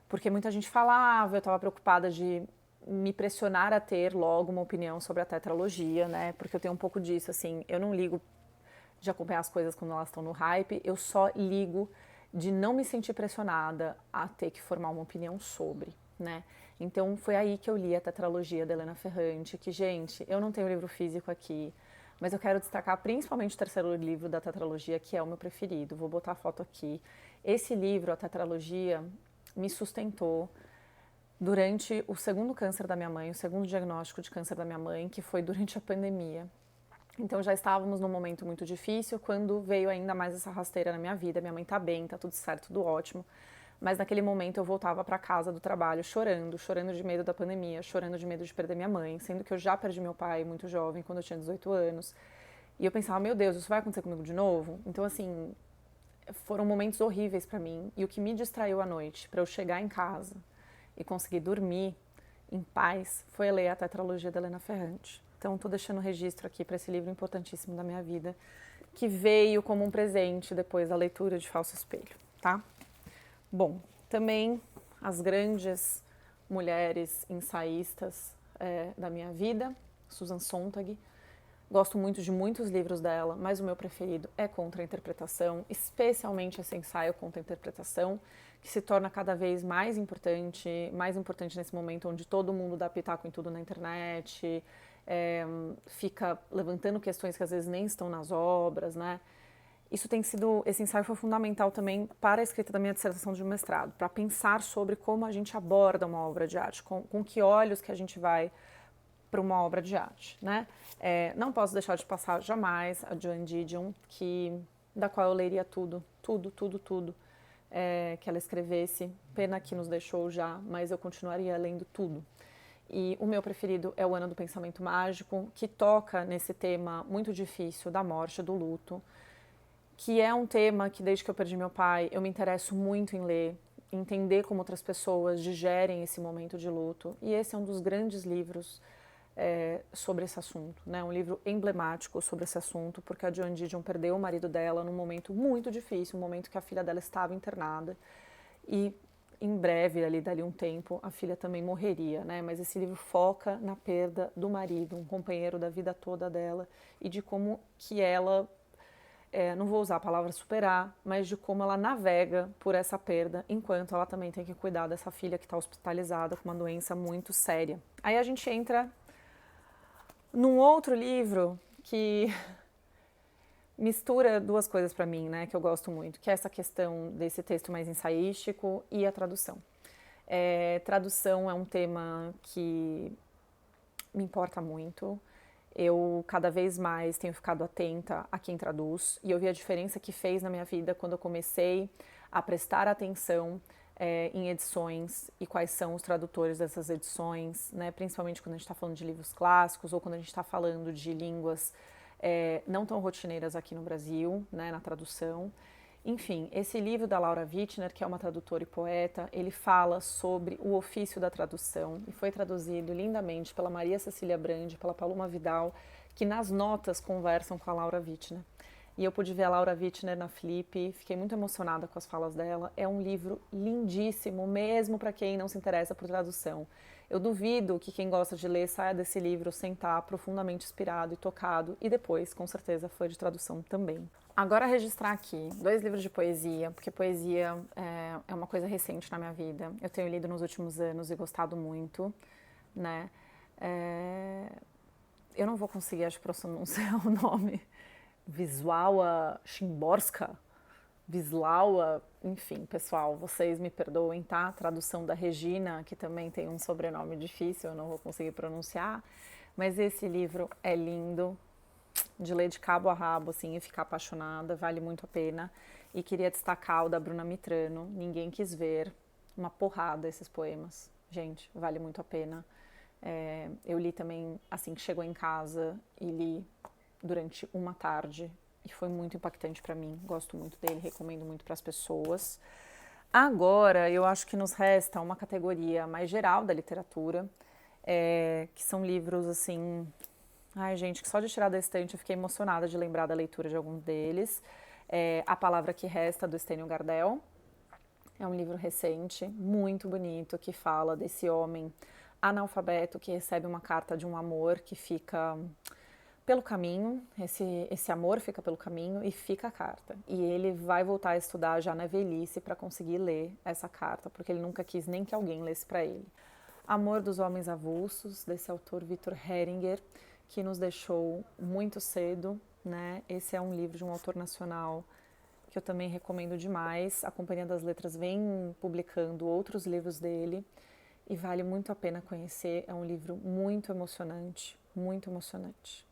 porque muita gente falava, eu estava preocupada de me pressionar a ter logo uma opinião sobre a tetralogia, né? Porque eu tenho um pouco disso, assim, eu não ligo de acompanhar as coisas quando elas estão no hype, eu só ligo de não me sentir pressionada a ter que formar uma opinião sobre, né? Então foi aí que eu li a tetralogia da Helena Ferrante, que, gente, eu não tenho livro físico aqui, mas eu quero destacar principalmente o terceiro livro da tetralogia, que é o meu preferido. Vou botar a foto aqui. Esse livro, a tetralogia, me sustentou durante o segundo câncer da minha mãe, o segundo diagnóstico de câncer da minha mãe, que foi durante a pandemia. Então já estávamos num momento muito difícil quando veio ainda mais essa rasteira na minha vida. Minha mãe tá bem, tá tudo certo, tudo ótimo. Mas naquele momento eu voltava para casa do trabalho chorando, chorando de medo da pandemia, chorando de medo de perder minha mãe, sendo que eu já perdi meu pai muito jovem, quando eu tinha 18 anos. E eu pensava, meu Deus, isso vai acontecer comigo de novo? Então, assim, foram momentos horríveis para mim. E o que me distraiu à noite, para eu chegar em casa e conseguir dormir em paz, foi ler a tetralogia da Helena Ferrante. Então, estou deixando registro aqui para esse livro importantíssimo da minha vida, que veio como um presente depois da leitura de Falso Espelho, tá? Bom, também as grandes mulheres ensaístas da minha vida, Susan Sontag. Gosto muito de muitos livros dela, mas o meu preferido é Contra a Interpretação, especialmente esse ensaio Contra a Interpretação, que se torna cada vez mais importante nesse momento onde todo mundo dá pitaco em tudo na internet, fica levantando questões que às vezes nem estão nas obras, né? Esse ensaio foi fundamental também para a escrita da minha dissertação de mestrado, para pensar sobre como a gente aborda uma obra de arte, com que olhos que a gente vai para uma obra de arte, né? Não posso deixar de passar jamais a Joan Didion, da qual eu leria tudo que ela escrevesse. Pena que nos deixou já, mas eu continuaria lendo tudo. E o meu preferido é O Ano do Pensamento Mágico, que toca nesse tema muito difícil da morte, do luto, que é um tema que desde que eu perdi meu pai eu me interesso muito em ler, entender como outras pessoas digerem esse momento de luto. E esse é um dos grandes livros sobre esse assunto, né? Um livro emblemático sobre esse assunto, porque a Joan Didion perdeu o marido dela num momento muito difícil, um momento que a filha dela estava internada, e em breve, dali um tempo, a filha também morreria, né? Mas esse livro foca na perda do marido, um companheiro da vida toda dela, e de como que ela, não vou usar a palavra superar, mas de como ela navega por essa perda, enquanto ela também tem que cuidar dessa filha que está hospitalizada com uma doença muito séria. Aí a gente entra num outro livro que mistura duas coisas para mim, né, que eu gosto muito, que é essa questão desse texto mais ensaístico e a tradução. Tradução é um tema que me importa muito. Eu cada vez mais tenho ficado atenta a quem traduz, e eu vi a diferença que fez na minha vida quando eu comecei a prestar atenção em edições e quais são os tradutores dessas edições, né? Principalmente quando a gente está falando de livros clássicos ou quando a gente está falando de línguas não tão rotineiras aqui no Brasil, né, na tradução. Enfim, esse livro da Laura Wittner, que é uma tradutora e poeta, ele fala sobre o ofício da tradução e foi traduzido lindamente pela Maria Cecília Brandi, pela Paloma Vidal, que nas notas conversam com a Laura Wittner. E eu pude ver a Laura Wittner na Flip, fiquei muito emocionada com as falas dela. É um livro lindíssimo, mesmo para quem não se interessa por tradução. Eu duvido que quem gosta de ler saia desse livro sem estar profundamente inspirado e tocado, e depois, com certeza, foi de tradução também. Agora, registrar aqui 2 livros de poesia, porque poesia é uma coisa recente na minha vida. Eu tenho lido nos últimos anos e gostado muito, né? Eu não vou conseguir, acho, pronunciar o nome. Wisława Szymborska, Wisława, enfim, pessoal, vocês me perdoem, tá? Tradução da Regina, que também tem um sobrenome difícil, eu não vou conseguir pronunciar, mas esse livro é lindo, de ler de cabo a rabo, assim, e ficar apaixonada, vale muito a pena. E queria destacar o da Bruna Mitrano, Ninguém Quis Ver, uma porrada esses poemas, gente, vale muito a pena. Eu li também assim que chegou em casa e li durante uma tarde e foi muito impactante para mim. Gosto muito dele, recomendo muito para as pessoas. Agora, eu acho que nos resta uma categoria mais geral da literatura, que são livros assim... Ai, gente, que só de tirar da estante eu fiquei emocionada de lembrar da leitura de alguns deles. A Palavra que Resta, do Stênio Gardel. É um livro recente, muito bonito, que fala desse homem analfabeto que recebe uma carta de um amor que fica pelo caminho, esse amor fica pelo caminho e fica a carta. E ele vai voltar a estudar já na velhice para conseguir ler essa carta, porque ele nunca quis nem que alguém lesse para ele. Amor dos Homens Avulsos, desse autor Victor Heringer, que nos deixou muito cedo, né? Esse é um livro de um autor nacional que eu também recomendo demais. A Companhia das Letras vem publicando outros livros dele e vale muito a pena conhecer. É um livro muito emocionante, muito emocionante.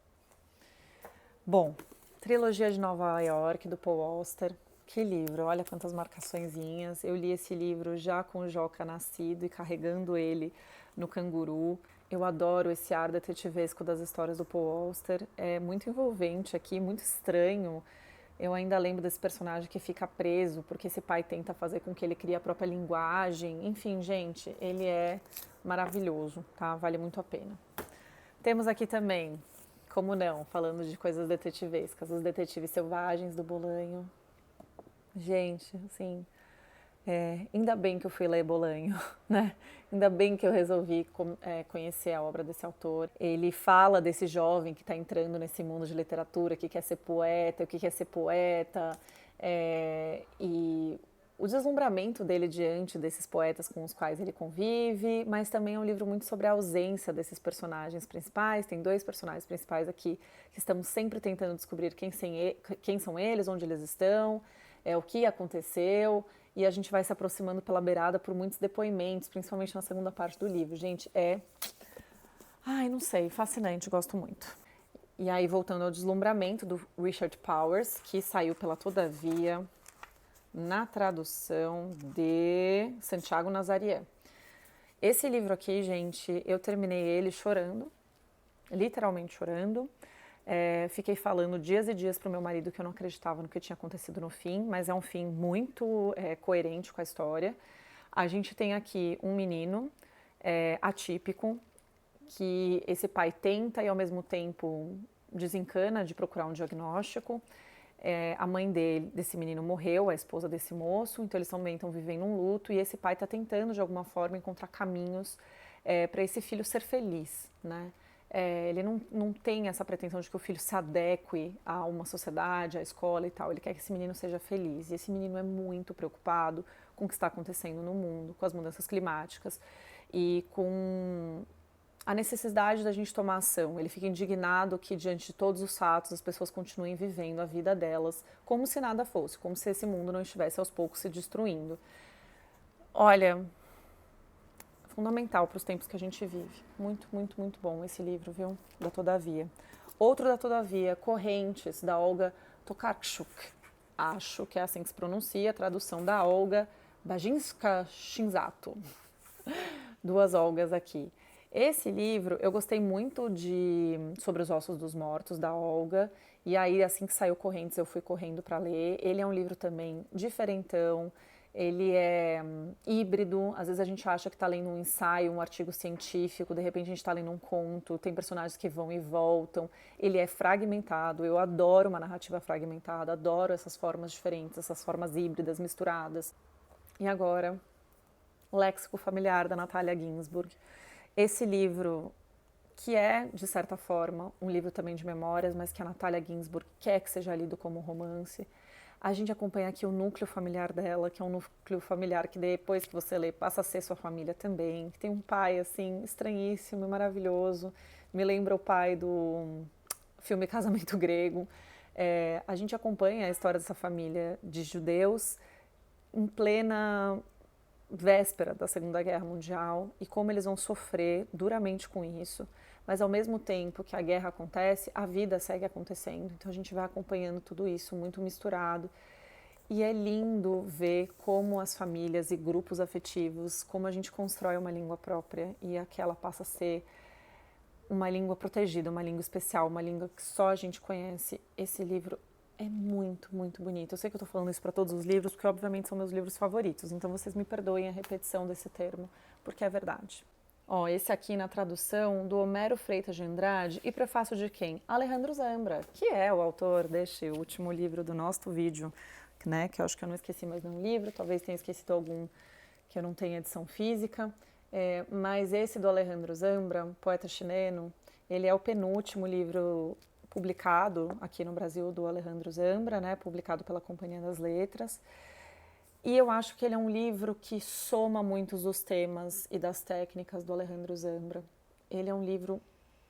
Bom, Trilogia de Nova York, do Paul Auster. Que livro, olha quantas marcaçõezinhas. Eu li esse livro já com o Joca nascido e carregando ele no canguru. Eu adoro esse ar detetivesco das histórias do Paul Auster. É muito envolvente aqui, muito estranho. Eu ainda lembro desse personagem que fica preso porque esse pai tenta fazer com que ele crie a própria linguagem. Enfim, gente, ele é maravilhoso, tá? Vale muito a pena. Temos aqui também, como não, falando de coisas detetivescas, Os Detetives Selvagens, do Bolanho. Gente, assim, Ainda bem que eu fui ler Bolanho, né? Ainda bem que eu resolvi conhecer a obra desse autor. Ele fala desse jovem que está entrando nesse mundo de literatura, que quer ser poeta, o que quer ser poeta, e o deslumbramento dele diante desses poetas com os quais ele convive, mas também é um livro muito sobre a ausência desses personagens principais. Tem dois personagens principais aqui que estamos sempre tentando descobrir quem são eles, onde eles estão, o que aconteceu, e a gente vai se aproximando pela beirada por muitos depoimentos, principalmente na segunda parte do livro. Gente, não sei, fascinante, gosto muito. E aí, voltando ao Deslumbramento, do Richard Powers, que saiu pela Todavia, na tradução de Santiago Nazarian. Esse livro aqui, gente, eu terminei ele chorando, literalmente chorando. Fiquei falando dias e dias para o meu marido que eu não acreditava no que tinha acontecido no fim, mas é um fim muito coerente com a história. A gente tem aqui um menino atípico, que esse pai tenta e ao mesmo tempo desencana de procurar um diagnóstico. A mãe desse menino morreu, a esposa desse moço, então eles também estão vivendo um luto e esse pai está tentando de alguma forma encontrar caminhos para esse filho ser feliz, né? Ele não tem essa pretensão de que o filho se adeque a uma sociedade, à escola e tal. Ele quer que esse menino seja feliz. E esse menino é muito preocupado com o que está acontecendo no mundo, com as mudanças climáticas e com a necessidade da gente tomar ação. Ele fica indignado que, diante de todos os fatos, as pessoas continuem vivendo a vida delas como se nada fosse, como se esse mundo não estivesse aos poucos se destruindo. Olha, fundamental para os tempos que a gente vive. Muito, muito, muito bom esse livro, viu? Da Todavia. Outro da Todavia, Correntes, da Olga Tokarczuk. Acho que é assim que se pronuncia, a tradução da Olga Bajinska-Shinzato. Duas Olgas aqui. Esse livro eu gostei muito Sobre os Ossos dos Mortos, da Olga, e aí assim que saiu Correntes eu fui correndo para ler. Ele é um livro também diferentão, ele é híbrido, às vezes a gente acha que está lendo um ensaio, um artigo científico, de repente a gente está lendo um conto, tem personagens que vão e voltam, ele é fragmentado, eu adoro uma narrativa fragmentada, adoro essas formas diferentes, essas formas híbridas, misturadas. E agora, Léxico Familiar, da Natalia Ginzburg. Esse livro, que é, de certa forma, um livro também de memórias, mas que a Natalia Ginzburg quer que seja lido como romance. A gente acompanha aqui o núcleo familiar dela, que é um núcleo familiar que depois que você lê passa a ser sua família também, que tem um pai, assim, estranhíssimo e maravilhoso. Me lembra o pai do filme Casamento Grego. A gente acompanha a história dessa família de judeus em plena véspera da Segunda Guerra Mundial e como eles vão sofrer duramente com isso, mas ao mesmo tempo que a guerra acontece, a vida segue acontecendo, então a gente vai acompanhando tudo isso muito misturado e é lindo ver como as famílias e grupos afetivos, como a gente constrói uma língua própria e aquela passa a ser uma língua protegida, uma língua especial, uma língua que só a gente conhece. Esse livro é muito, muito bonito. Eu sei que eu estou falando isso para todos os livros, porque obviamente são meus livros favoritos, então vocês me perdoem a repetição desse termo, porque é verdade. Esse aqui na tradução do Homero Freitas de Andrade e prefácio de quem? Alejandro Zambra, que é o autor deste último livro do nosso vídeo, né, que eu acho que eu não esqueci mais nenhum livro, talvez tenha esquecido algum que eu não tenha edição física, mas esse do Alejandro Zambra, poeta chileno, ele é o penúltimo livro publicado aqui no Brasil do Alejandro Zambra, né, publicado pela Companhia das Letras. E eu acho que ele é um livro que soma muitos dos temas e das técnicas do Alejandro Zambra. Ele é um livro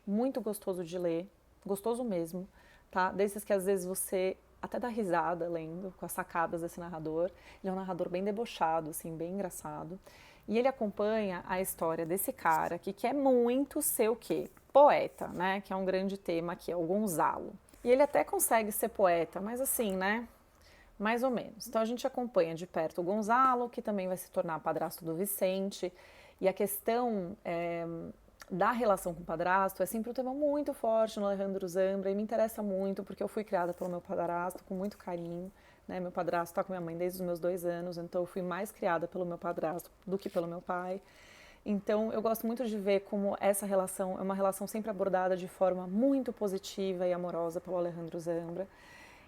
muito gostoso de ler, gostoso mesmo, tá? Desses que às vezes você até dá risada lendo, com as sacadas desse narrador. Ele é um narrador bem debochado, assim, bem engraçado. E ele acompanha a história desse cara que quer muito ser o quê? Poeta, né? Que é um grande tema aqui, é o Gonzalo. E ele até consegue ser poeta, mas assim, né? Mais ou menos. Então a gente acompanha de perto o Gonzalo, que também vai se tornar padrasto do Vicente. E a questão da relação com o padrasto é sempre um tema muito forte no Alejandro Zambra e me interessa muito porque eu fui criada pelo meu padrasto com muito carinho. Né? Meu padrasto está com minha mãe desde os meus 2 anos, então eu fui mais criada pelo meu padrasto do que pelo meu pai. Então, eu gosto muito de ver como essa relação é uma relação sempre abordada de forma muito positiva e amorosa pelo Alejandro Zambra.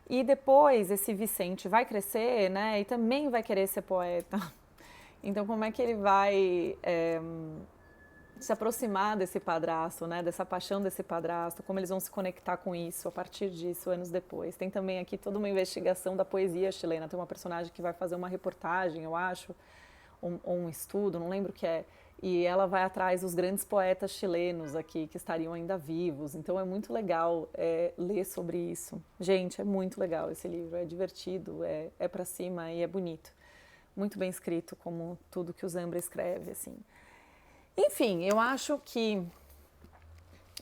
E depois esse Vicente vai crescer, né? E também vai querer ser poeta. Então, como é que ele vai se aproximar desse padrasto, né? Dessa paixão desse padrasto? Como eles vão se conectar com isso a partir disso, anos depois? Tem também aqui toda uma investigação da poesia chilena. Tem uma personagem que vai fazer uma reportagem, eu acho, ou um estudo, não lembro o que é. E ela vai atrás dos grandes poetas chilenos aqui que estariam ainda vivos. Então é muito legal ler sobre isso. Gente, é muito legal esse livro, é divertido, é pra cima e é bonito. Muito bem escrito, como tudo que o Zambra escreve, assim. Enfim, eu acho que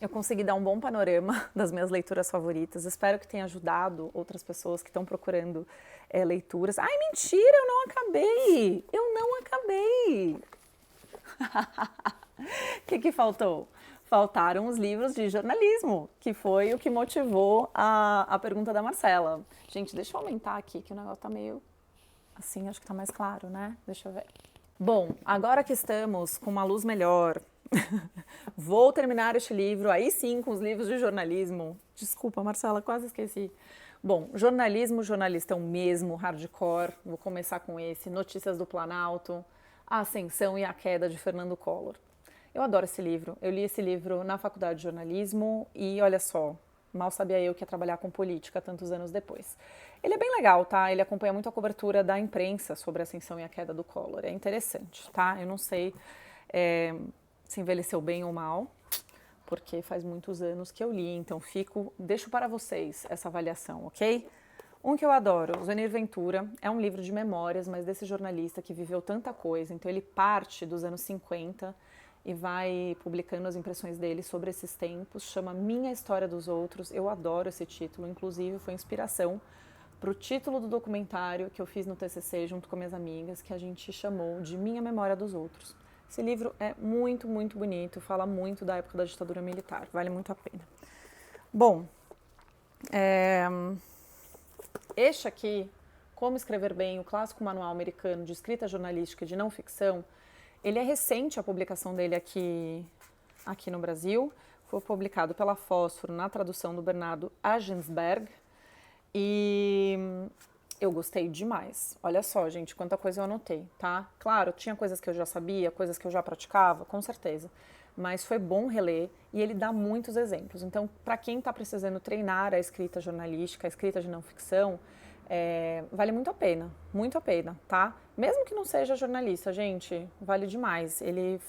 eu consegui dar um bom panorama das minhas leituras favoritas. Espero que tenha ajudado outras pessoas que estão procurando leituras. Ai, mentira, eu não acabei! Eu não acabei! O que faltou? Faltaram os livros de jornalismo, que foi o que motivou a pergunta da Marcela. Gente, deixa eu aumentar aqui, que o negócio tá meio assim, acho que tá mais claro, né? Deixa eu ver. Bom, agora que estamos com uma luz melhor, vou terminar este livro, aí sim, com os livros de jornalismo. Desculpa, Marcela, quase esqueci. Bom, jornalismo, jornalistão mesmo, hardcore, vou começar com esse, Notícias do Planalto, A Ascensão e a Queda de Fernando Collor. Eu adoro esse livro, eu li esse livro na faculdade de jornalismo e olha só, mal sabia eu que ia trabalhar com política tantos anos depois. Ele é bem legal, tá? Ele acompanha muito a cobertura da imprensa sobre a ascensão e a queda do Collor. É interessante, tá? Eu não sei se envelheceu bem ou mal, porque faz muitos anos que eu li, então deixo para vocês essa avaliação, ok? Um que eu adoro, Zvanir Ventura, é um livro de memórias, mas desse jornalista que viveu tanta coisa, então ele parte dos anos 50 e vai publicando as impressões dele sobre esses tempos, chama Minha História dos Outros, eu adoro esse título, inclusive foi inspiração para o título do documentário que eu fiz no TCC junto com minhas amigas, que a gente chamou de Minha Memória dos Outros. Esse livro é muito, muito bonito, fala muito da época da ditadura militar, vale muito a pena. Bom, este aqui, Como Escrever Bem, o clássico manual americano de escrita jornalística e de não ficção, ele é recente, a publicação dele aqui no Brasil, foi publicado pela Fósforo na tradução do Bernardo Agensberg e eu gostei demais. Olha só, gente, quanta coisa eu anotei, tá? Claro, tinha coisas que eu já sabia, coisas que eu já praticava, com certeza, mas foi bom reler e ele dá muitos exemplos. Então, para quem está precisando treinar a escrita jornalística, a escrita de não ficção, vale muito a pena, tá? Mesmo que não seja jornalista, gente, vale demais. Ele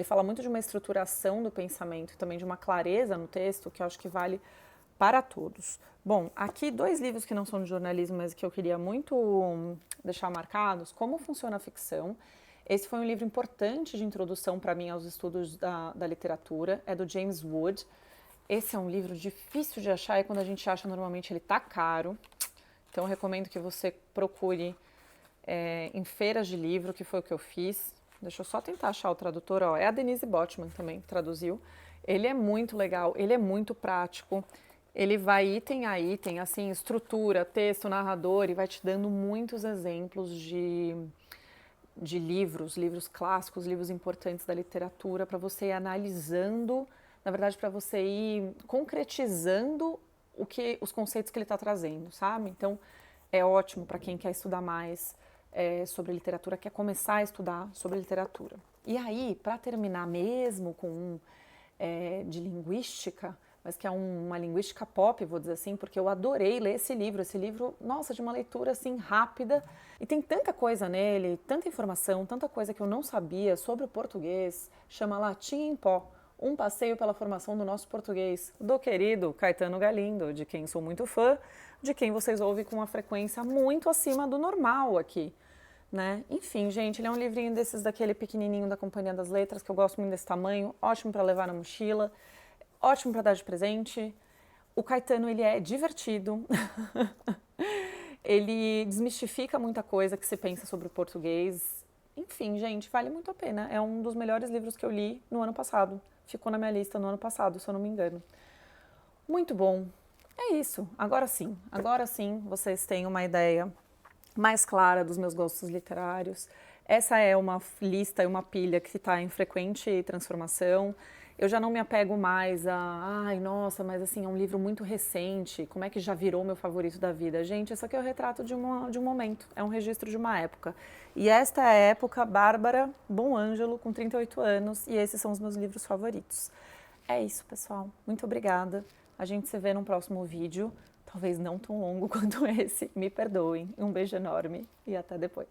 fala muito de uma estruturação do pensamento, também de uma clareza no texto, que eu acho que vale para todos. Bom, aqui 2 livros que não são de jornalismo, mas que eu queria muito deixar marcados, Como Funciona a Ficção. Esse foi um livro importante de introdução para mim aos estudos da literatura, é do James Wood. Esse é um livro difícil de achar e quando a gente acha, normalmente ele tá caro. Então, eu recomendo que você procure em feiras de livro, que foi o que eu fiz. Deixa eu só tentar achar o tradutor. Ó, é a Denise Botman também que traduziu. Ele é muito legal, ele é muito prático. Ele vai item a item, assim, estrutura, texto, narrador, e vai te dando muitos exemplos de livros clássicos, livros importantes da literatura, para você ir analisando, na verdade, para você ir concretizando os conceitos que ele está trazendo, sabe? Então, é ótimo para quem quer estudar mais sobre literatura, quer começar a estudar sobre literatura. E aí, para terminar mesmo com de linguística, mas que é uma linguística pop, vou dizer assim, porque eu adorei ler esse livro, nossa, de uma leitura assim rápida, e tem tanta coisa nele, tanta informação, tanta coisa que eu não sabia sobre o português, chama Latim em Pó, um passeio pela formação do nosso português, do querido Caetano Galindo, de quem sou muito fã, de quem vocês ouvem com uma frequência muito acima do normal aqui, né? Enfim, gente, ele é um livrinho desses daquele pequenininho da Companhia das Letras, que eu gosto muito desse tamanho, ótimo para levar na mochila, ótimo para dar de presente. O Caetano, ele é divertido, ele desmistifica muita coisa que se pensa sobre o português. Enfim, gente, vale muito a pena. É um dos melhores livros que eu li no ano passado. Ficou na minha lista no ano passado, se eu não me engano. Muito bom. É isso. Agora sim vocês têm uma ideia mais clara dos meus gostos literários. Essa é uma lista e uma pilha que está em frequente transformação. Eu já não me apego mais a, ai, nossa, mas assim, é um livro muito recente, como é que já virou meu favorito da vida? Gente, isso aqui é o retrato de um momento, é um registro de uma época. E esta é a época Bárbara Bonângelo, com 38 anos, e esses são os meus livros favoritos. É isso, pessoal. Muito obrigada. A gente se vê num próximo vídeo, talvez não tão longo quanto esse, me perdoem. Um beijo enorme e até depois.